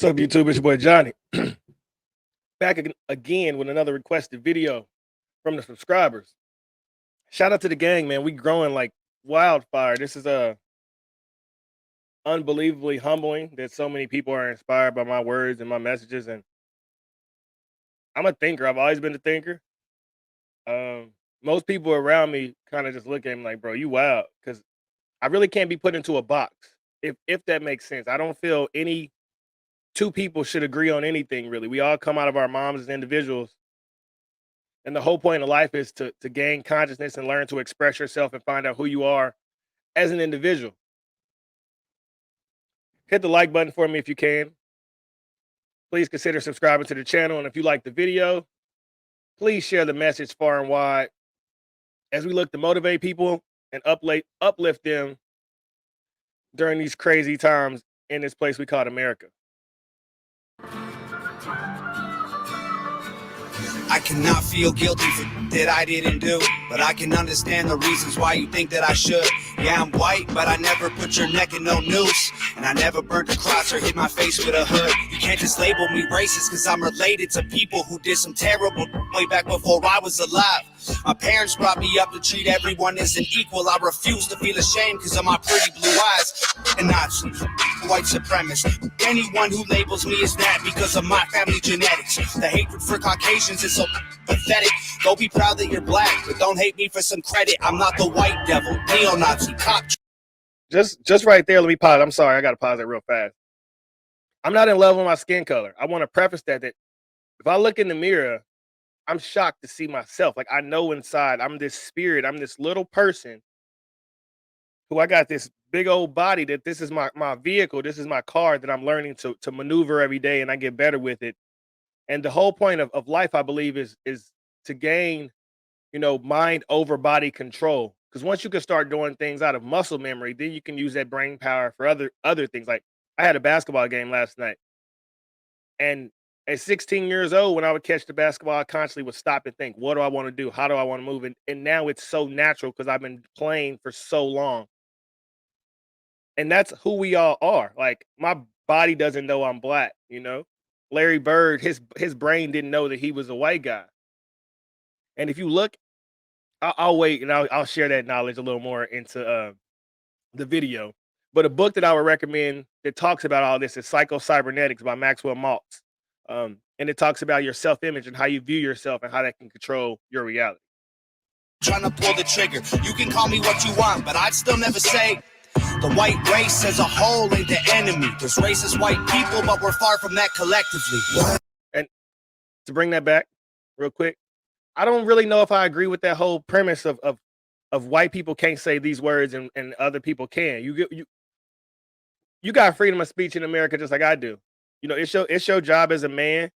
What's up, YouTube? It's your boy Johnny. Back again with another requested video from the subscribers. Shout out to the gang, man. We growing like wildfire. This is unbelievably humbling that so many people are inspired by my words and my messages. And I'm a thinker. I've always been a thinker. Most people around me kind of just look at me like, bro, you wild. Because I really can't be put into a box, if that makes sense. I don't feel any two people should agree on anything, really. We all come out of our moms as individuals. And the whole point of life is to gain consciousness and learn to express yourself and find out who you are as an individual. Hit the like button for me if you can. Please consider subscribing to the channel. And if you like the video, please share the message far and wide as we look to motivate people and uplift them during these crazy times in this place we call America. I cannot feel guilty for that I didn't do, but I can understand the reasons why you think that I should. Yeah, I'm white, but I never put your neck in no noose, and I never burnt a cross or hit my face with a hood. You can't just label me racist, cause I'm related to people who did some terrible way back before I was alive. My parents brought me up to treat everyone as an equal. I refuse to feel ashamed because of my pretty blue eyes. And Nazi, white supremacist, anyone who labels me as that because of my family genetics. The hatred for Caucasians is so pathetic. Go be proud that you're black, but don't hate me for some credit. I'm not the white devil, neo-Nazi cop. Just right there, let me pause. I'm sorry, I gotta pause it real fast. I'm not in love with my skin color. I want to preface that if I look in the mirror, I'm shocked to see myself. Like, I know inside I'm this spirit, I'm this little person who I got this big old body that this is my vehicle, this is my car that I'm learning to maneuver every day, and I get better with it. And the whole point of life, I believe, is to gain, mind over body control. Because once you can start doing things out of muscle memory, then you can use that brain power for other things. Like, I had a basketball game last night, and at 16 years old, when I would catch the basketball, I constantly would stop and think, what do I want to do? How do I want to move? And now it's so natural because I've been playing for so long. And that's who we all are. Like, my body doesn't know I'm black, Larry Bird, his brain didn't know that he was a white guy. And if you look, I'll wait and I'll share that knowledge a little more into the video. But a book that I would recommend that talks about all this is Psycho-Cybernetics by Maxwell Maltz. And it talks about your self-image and how you view yourself and how that can control your reality. Trying to pull the trigger. You can call me what you want, but I'd still never say the white race as a whole ain't the enemy. There's racist white people, but we're far from that collectively. And to bring that back real quick, I don't really know if I agree with that whole premise of white people can't say these words and other people can. You got freedom of speech in America just like I do. It's your job as a man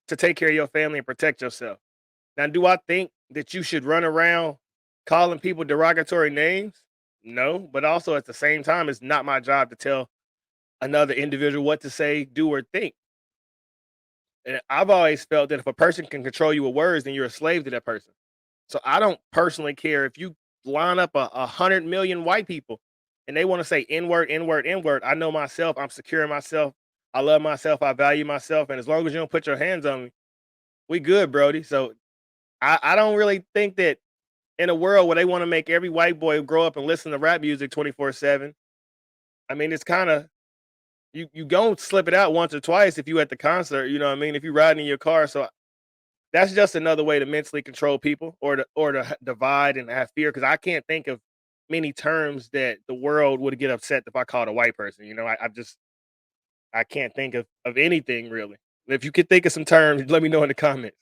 to take care of your family and protect yourself. Now, do I think that you should run around calling people derogatory names? No, but also at the same time, it's not my job to tell another individual what to say, do, or think. And I've always felt that if a person can control you with words, then you're a slave to that person. So I don't personally care if you line up 100 million white people and they want to say N-word, N-word, N-word. I know myself. I'm secure in myself. I love myself. I value myself. And as long as you don't put your hands on me, we good, Brody. So I don't really think that in a world where they want to make every white boy grow up and listen to rap music 24/7. I mean, it's kind of, you gonna slip it out once or twice if you at the concert, if you're riding in your car. So that's just another way to mentally control people or to divide and have fear. Cause I can't think of many terms that the world would get upset if I called a white person. I can't think of anything really. If you could think of some terms, let me know in the comments.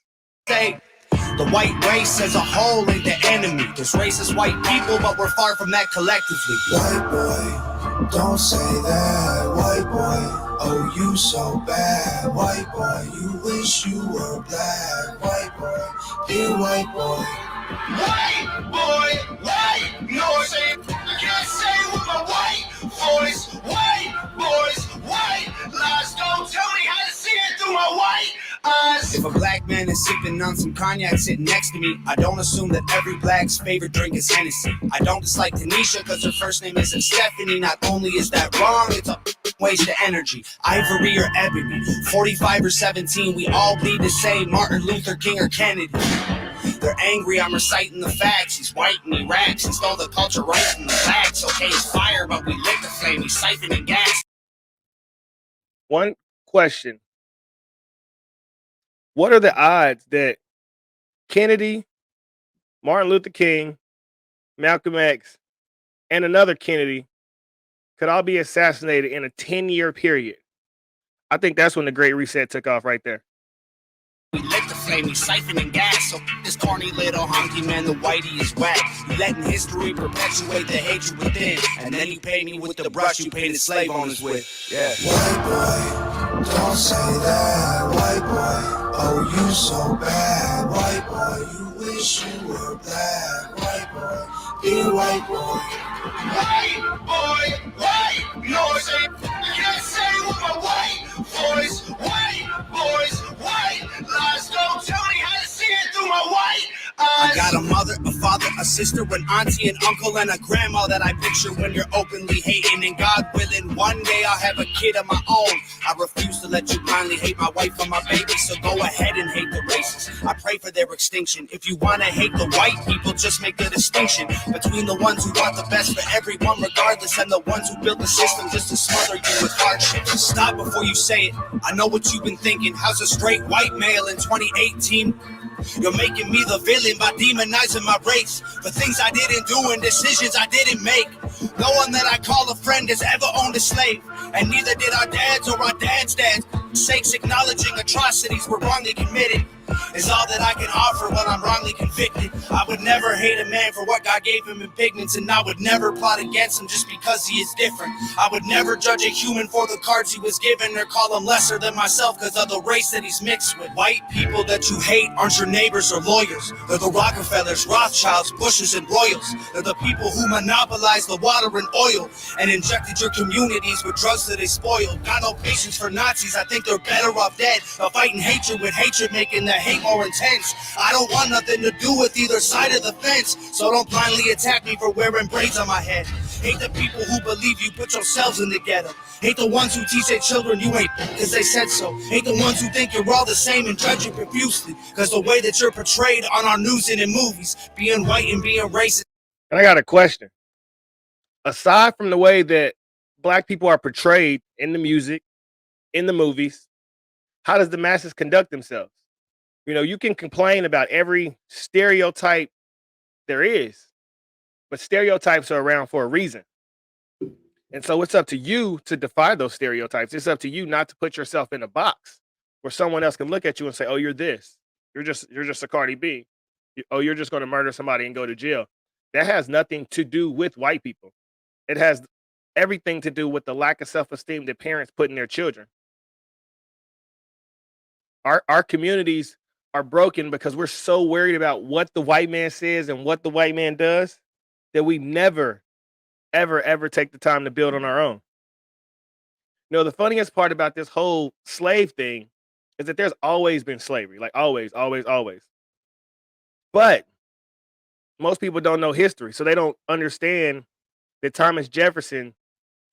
Say the white race as a whole ain't the enemy. There's racist white people, but we're far from that collectively. White boy, don't say that. White boy, oh you so bad. White boy, you wish you were black. White boy, dear white boy. White boy, white noise. I can't say with my white voice. White boys, white lies. Don't tell me how to see it through my white eyes. If a black man is sipping on some cognac sitting next to me, I don't assume that every black's favorite drink is Hennessy. I don't dislike Tanisha because her first name isn't Stephanie. Not only is that wrong, it's a waste of energy. Ivory or ebony, 45 or 17, we all bleed the same. Martin Luther King or Kennedy. They're angry, I'm reciting the facts. He's white and he raps and stole the culture right from the blacks. Okay, it's fire, but we lit the flame. We siphoning gas. One question. What are the odds that Kennedy, Martin Luther King, Malcolm X, and another Kennedy could all be assassinated in a 10-year period? I think that's when the Great Reset took off right there. We lit the flame, we siphoning gas. So this corny little honky man, the whitey is whack. You letting history perpetuate the hatred within. And then you pay me with the brush you painted slave owners with. Yeah. White boy, don't say that. White boy, oh you so bad. White boy, you wish you were black. White boy, be a white boy. White boy, white noise. I can't say with my white voice. White boys, white lies. Don't tell me how to see it through my white I eyes. got a mother, a father, a sister, an auntie, an uncle, and a grandma that I picture when you're openly hating. And God willing, one day I'll have a kid of my own. I refuse to let you blindly hate my wife or my baby, so go ahead and hate the races. I pray for their extinction. If you want to hate the white people, just make the distinction between the ones who want the best for everyone regardless and the ones who built the system just to smother you with hardship. Stop before you say it. I know what you've been thinking. How's a straight white male in 2018? You're making me the villain by demonizing my race for things I didn't do and decisions I didn't make. No one that I call a friend has ever owned a slave, and neither did our dads or our dads' dads. Sakes acknowledging atrocities were wrongly committed is all that I can offer when I'm wrongly convicted. I would never hate a man for what God gave him in pigments, and I would never plot against him just because he is different. I would never judge a human for the cards he was given or call him lesser than myself because of the race that he's mixed with. White people that you hate aren't your neighbors or lawyers. They're the Rockefellers, Rothschilds, Bushes, and Royals. They're the people who monopolized the water and oil and injected your communities with drugs that they spoiled. Got no patience for Nazis, I think they're better off dead. But fighting hatred with hatred, making the hate more intense. I don't want nothing to do with either side of the fence, so don't blindly attack me for wearing braids on my head. Hate the people who believe you put yourselves in the ghetto. Hate the ones who teach their children you ain't because they said so. Hate the ones who think you're all the same and judge you profusely because the way that you're portrayed on our news and in movies, being white and being racist. And I got a question. Aside from the way that black people are portrayed in the music, in the movies, how does the masses conduct themselves? You know, you can complain about every stereotype there is, but stereotypes are around for a reason. And so it's up to you to defy those stereotypes. It's up to you not to put yourself in a box where someone else can look at you and say, "Oh, you're this. You're just a Cardi B. Oh, you're just going to murder somebody and go to jail." That has nothing to do with white people. It has everything to do with the lack of self-esteem that parents put in their children. Our communities are broken because we're so worried about what the white man says and what the white man does that we never, ever take the time to build on our own. You know, the funniest part about this whole slave thing is that there's always been slavery, like always, always, always. But most people don't know history, so they don't understand that Thomas Jefferson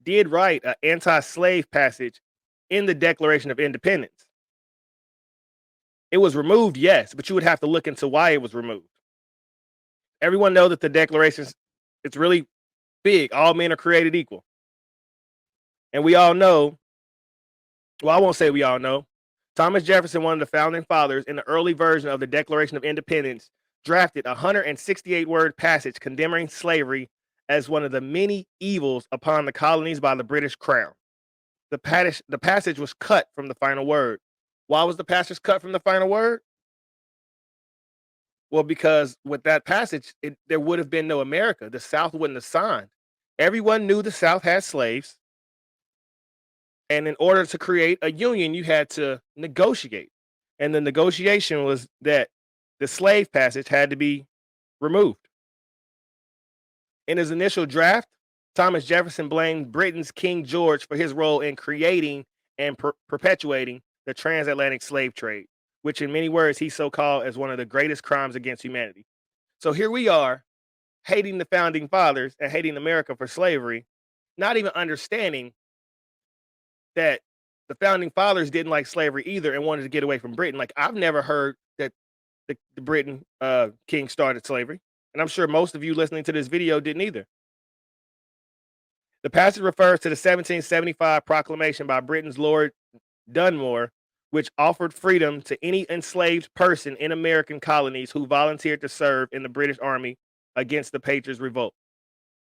did write an anti-slave passage in the Declaration of Independence. It was removed, yes, but you would have to look into why it was removed. Everyone knows that the Declaration, it's really big. All men are created equal. And we all know, well, I won't say we all know, Thomas Jefferson, one of the founding fathers, in the early version of the Declaration of Independence, drafted a 168-word passage condemning slavery as one of the many evils upon the colonies by the British Crown. The passage was cut from the final word. Why was the passage cut from the final word? Well, because with that passage, there would have been no America. The South wouldn't have signed. Everyone knew the South had slaves. And in order to create a union, you had to negotiate. And the negotiation was that the slave passage had to be removed. In his initial draft, Thomas Jefferson blamed Britain's King George for his role in creating and perpetuating the transatlantic slave trade, which in many words he so called as one of the greatest crimes against humanity. So here we are, hating the founding fathers and hating America for slavery, not even understanding that the founding fathers didn't like slavery either and wanted to get away from Britain. Like, I've never heard that the Britain king started slavery, and I'm sure most of you listening to this video didn't either. The passage refers to the 1775 proclamation by Britain's Lord Dunmore, which offered freedom to any enslaved person in American colonies who volunteered to serve in the British Army against the Patriots' revolt.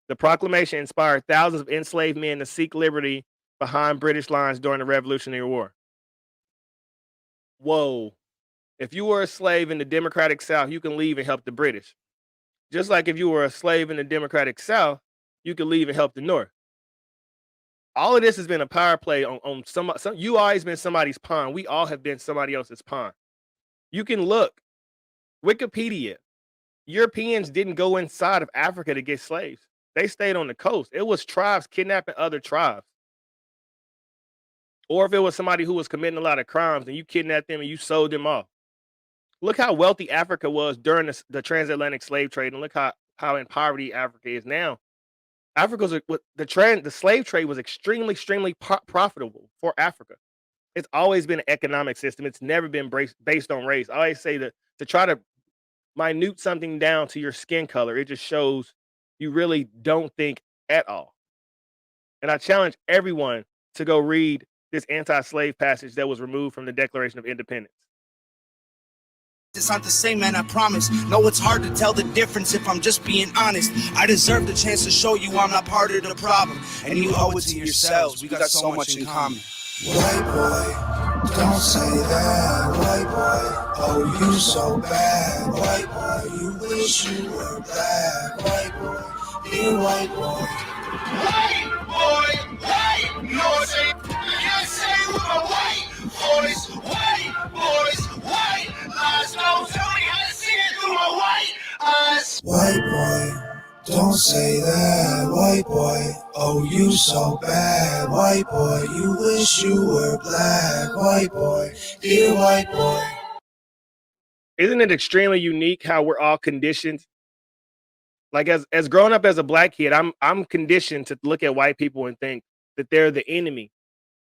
The proclamation inspired thousands of enslaved men to seek liberty behind British lines during the Revolutionary War. Whoa. If you were a slave in the Democratic South, you can leave and help the British. Just like if you were a slave in the Democratic South, you can leave and help the North. All of this has been a power play on some. You always been somebody's pawn. We all have been somebody else's pawn. You can look. Wikipedia. Europeans didn't go inside of Africa to get slaves. They stayed on the coast. It was tribes kidnapping other tribes. Or if it was somebody who was committing a lot of crimes and you kidnapped them and you sold them off. Look how wealthy Africa was during the transatlantic slave trade, and look how in poverty Africa is now. The slave trade was extremely profitable for Africa. It's always been an economic system. It's never been based on race. I always say that to try to minute something down to your skin color, it just shows you really don't think at all. And I challenge everyone to go read this anti-slave passage that was removed from the Declaration of Independence. It's not the same, man, I promise. No, it's hard to tell the difference if I'm just being honest. I deserve the chance to show you I'm not part of the problem, and you owe it to yourselves. We got so much in common. White boy, don't say that. White boy, oh you so bad. White boy, you wish you were black. White boy, dear white boy. White boy, white noise. Can't say with a white voice. White boys, white lies. Don't tell me how to see it through my white eyes. White boy, don't say that. White boy, oh you so bad. White boy, you wish you were black. White boy, dear white boy. Isn't it extremely unique how we're all conditioned? Like as growing up as a black kid, I'm conditioned to look at white people and think that they're the enemy,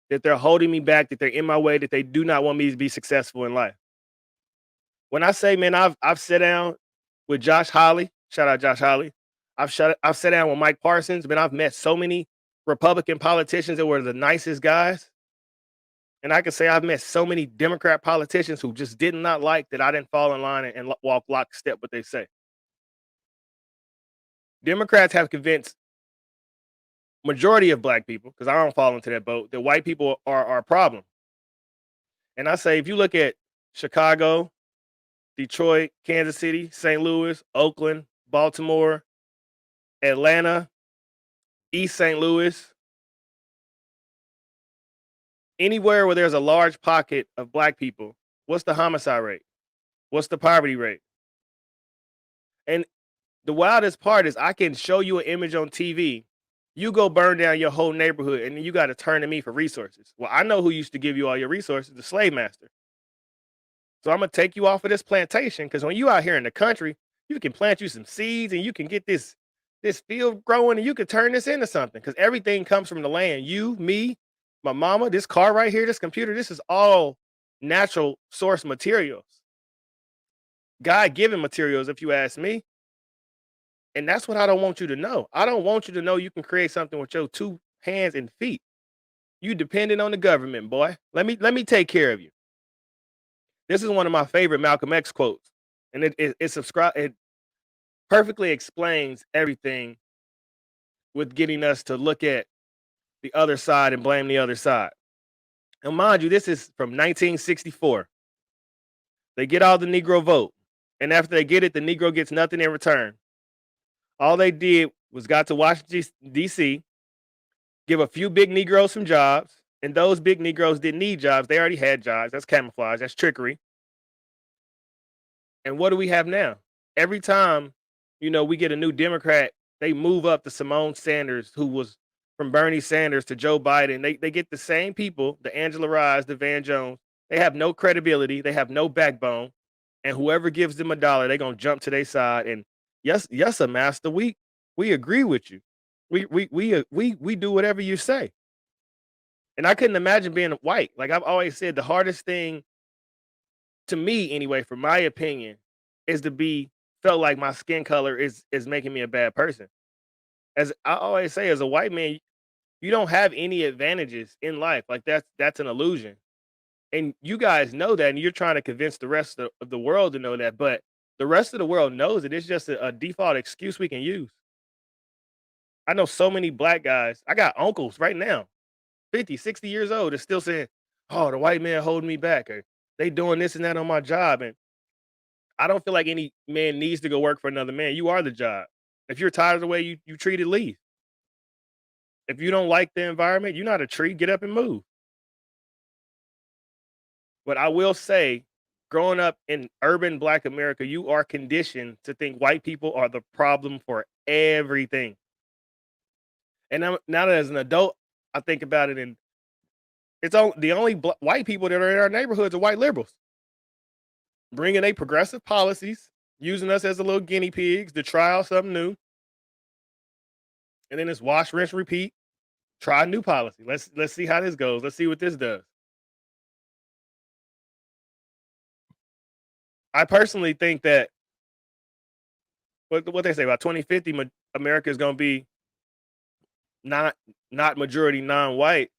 that they're holding me back, that they're in my way, that they do not want me to be successful in life. When I say, man, I've sat down with Josh Hawley, shout out Josh Hawley. I've sat down with Mike Parsons, man. I've met so many Republican politicians that were the nicest guys. And I can say I've met so many Democrat politicians who just did not like that I didn't fall in line and walk lockstep what they say. Democrats have convinced majority of black people, because I don't fall into that boat, that white people are a problem. And I say, if you look at Chicago, Detroit, Kansas City, St. Louis, Oakland, Baltimore, Atlanta, East St. Louis, anywhere where there's a large pocket of black people, what's the homicide rate? What's the poverty rate? And the wildest part is I can show you an image on TV. You go burn down your whole neighborhood and then you got to turn to me for resources. Well, I know who used to give you all your resources, the slave master. So I'm going to take you off of this plantation, because when you out here in the country, you can plant you some seeds and you can get this field growing and you can turn this into something, because everything comes from the land. You, me, my mama, this car right here, this computer, this is all natural source materials. God-given materials, if you ask me. And that's what I don't want you to know. I don't want you to know you can create something with your 2 hands and feet. You dependent on the government, boy. Let me take care of you. This is one of my favorite Malcolm X quotes. And it perfectly explains everything with getting us to look at the other side and blame the other side. And mind you, this is from 1964. They get all the Negro vote. And after they get it, the Negro gets nothing in return. All they did was got to Washington, D.C., give a few big Negroes some jobs, and those big Negroes didn't need jobs. They already had jobs. That's camouflage. That's trickery. And what do we have now? Every time, we get a new Democrat, they move up to Simone Sanders, who was from Bernie Sanders to Joe Biden. They get the same people, the Angela Rye's, the Van Jones. They have no credibility. They have no backbone. And whoever gives them $1, they're going to jump to their side. And yes, sir, master, we agree with you. We do whatever you say. And I couldn't imagine being white. Like I've always said, the hardest thing to me, anyway, from my opinion, is to be felt like my skin color is making me a bad person. As I always say, as a white man, you don't have any advantages in life. Like that's an illusion. And you guys know that, and you're trying to convince the rest of the world to know that, but the rest of the world knows it. It's just a default excuse we can use. I know so many black guys. I got uncles right now, 50, 60 years old, that's still saying, "Oh, the white man holding me back," or "They doing this and that on my job." And I don't feel like any man needs to go work for another man. You are the job. If you're tired of the way you treated, leave. If you don't like the environment, you're not a tree. Get up and move. But I will say, growing up in urban black America, you are conditioned to think white people are the problem for everything. And now that as an adult, I think about it, and the only white people that are in our neighborhoods are white liberals, bringing a progressive policies, using us as a little guinea pigs to try out something new, and then it's wash, rinse, repeat. Try a new policy. Let's see how this goes. Let's see what this does. I personally think that what they say about 2050, America is going to be not not majority non-white,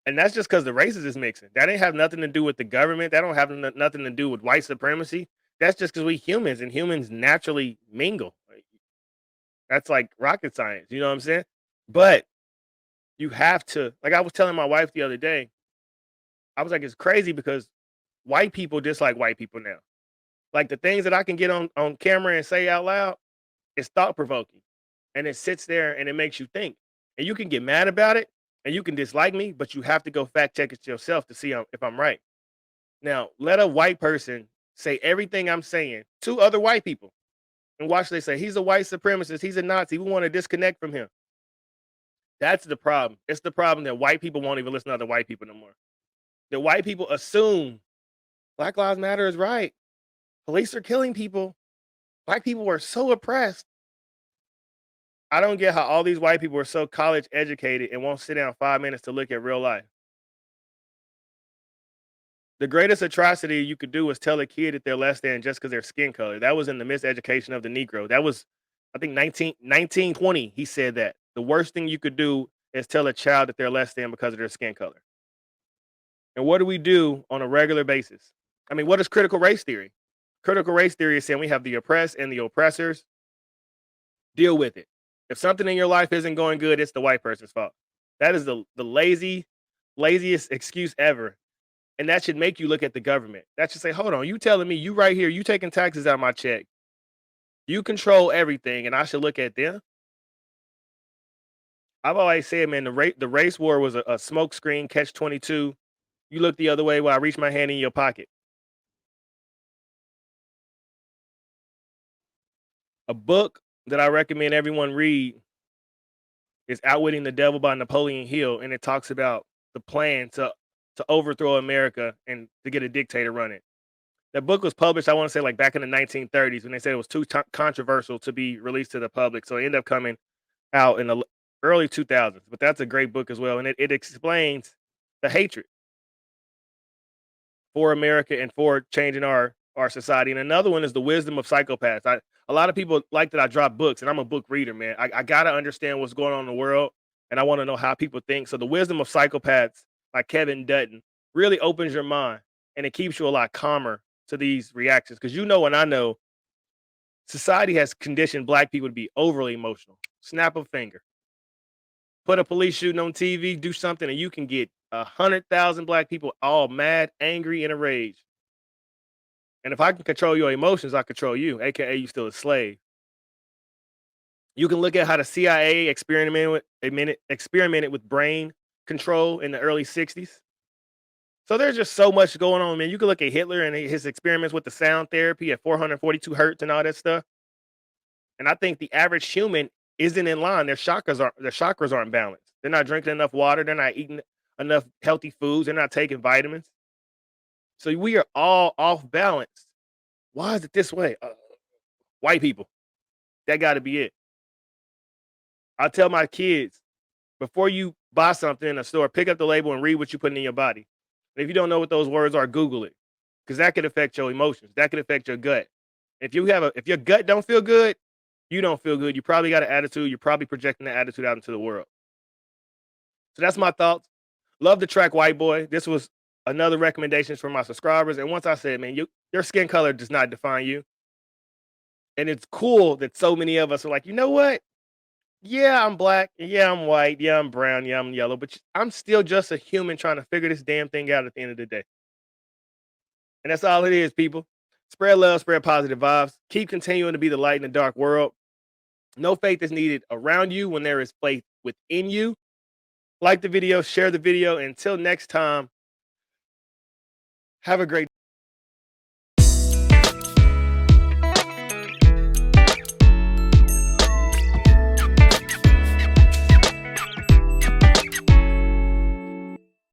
and that's just because the races is mixing. That ain't have nothing to do with the government. That don't have nothing to do with white supremacy. That's just because we humans, and humans naturally mingle. Like, that's like rocket science. You know what I'm saying? But you have to, like I was telling my wife the other day, I was like, it's crazy because white people dislike white people now. Like the things that I can get on camera and say out loud, it's thought provoking, and it sits there and it makes you think. And you can get mad about it, and you can dislike me, but you have to go fact check it yourself to see if I'm right. Now, let a white person say everything I'm saying to other white people, and watch they say he's a white supremacist, he's a Nazi. We want to disconnect from him. That's the problem. It's the problem that white people won't even listen to other white people no more. The white people assume Black Lives Matter is right. Police are killing people. Black people are so oppressed. I don't get how all these white people are so college educated and won't sit down 5 minutes to look at real life. The greatest atrocity you could do is tell a kid that they're less than just because their skin color. That was in the miseducation of the Negro. That was, I think, 1920. He said that. The worst thing you could do is tell a child that they're less than because of their skin color. And what do we do on a regular basis? I mean, what is critical race theory? Critical race theory is saying we have the oppressed and the oppressors. Deal with it. If something in your life isn't going good, it's the white person's fault. That is the laziest excuse ever. And that should make you look at the government. That should say, hold on, you telling me you right here, you taking taxes out of my check. You control everything, and I should look at them. I've always said, man, the race war was a smoke screen, catch 22. You look the other way while I reach my hand in your pocket. A book that I recommend everyone read is Outwitting the Devil by Napoleon Hill, and it talks about the plan to overthrow America and to get a dictator running. That book was published, I want to say, like back in the 1930s, when they said it was too controversial to be released to the public, so it ended up coming out in the early 2000s. But that's a great book as well, and it explains the hatred for America and for changing our society. And another one is The Wisdom of Psychopaths. A lot of people like that I drop books, and I'm a book reader, man. I gotta understand what's going on in the world, and I want to know how people think. So The Wisdom of Psychopaths by Kevin Dutton really opens your mind, and it keeps you a lot calmer to these reactions. Because and I know society has conditioned black people to be overly emotional. Snap a finger. Put a police shooting on TV, do something, and you can get 100,000 black people all mad, angry, and enraged. And if I can control your emotions, I control you, aka you still a slave. You can look at how the CIA experimented with brain control in the early 60s. So there's just so much going on, man. You can look at Hitler and his experiments with the sound therapy at 442 hertz and all that stuff. And I think the average human isn't in line. Their chakras aren't balanced. They're not drinking enough water. They're not eating enough healthy foods. They're not taking vitamins. So we are all off balance. Why is it this way? White people. That got to be it. I tell my kids, before you buy something in a store, pick up the label and read what you put in your body. And if you don't know what those words are, Google it, because that could affect your emotions. That could affect your gut. If your gut don't feel good, you don't feel good. You probably got an attitude. You're probably projecting that attitude out into the world. So that's my thoughts. Love the track White Boy. This was another recommendation for my subscribers. And once I said, man, your skin color does not define you. And it's cool that so many of us are like, you know what? Yeah, I'm black. Yeah, I'm white. Yeah, I'm brown. Yeah, I'm yellow. But I'm still just a human trying to figure this damn thing out at the end of the day. And that's all it is, people. Spread love, spread positive vibes. Keep continuing to be the light in the dark world. No faith is needed around you when there is faith within you. Like the video, share the video. Until next time, have a great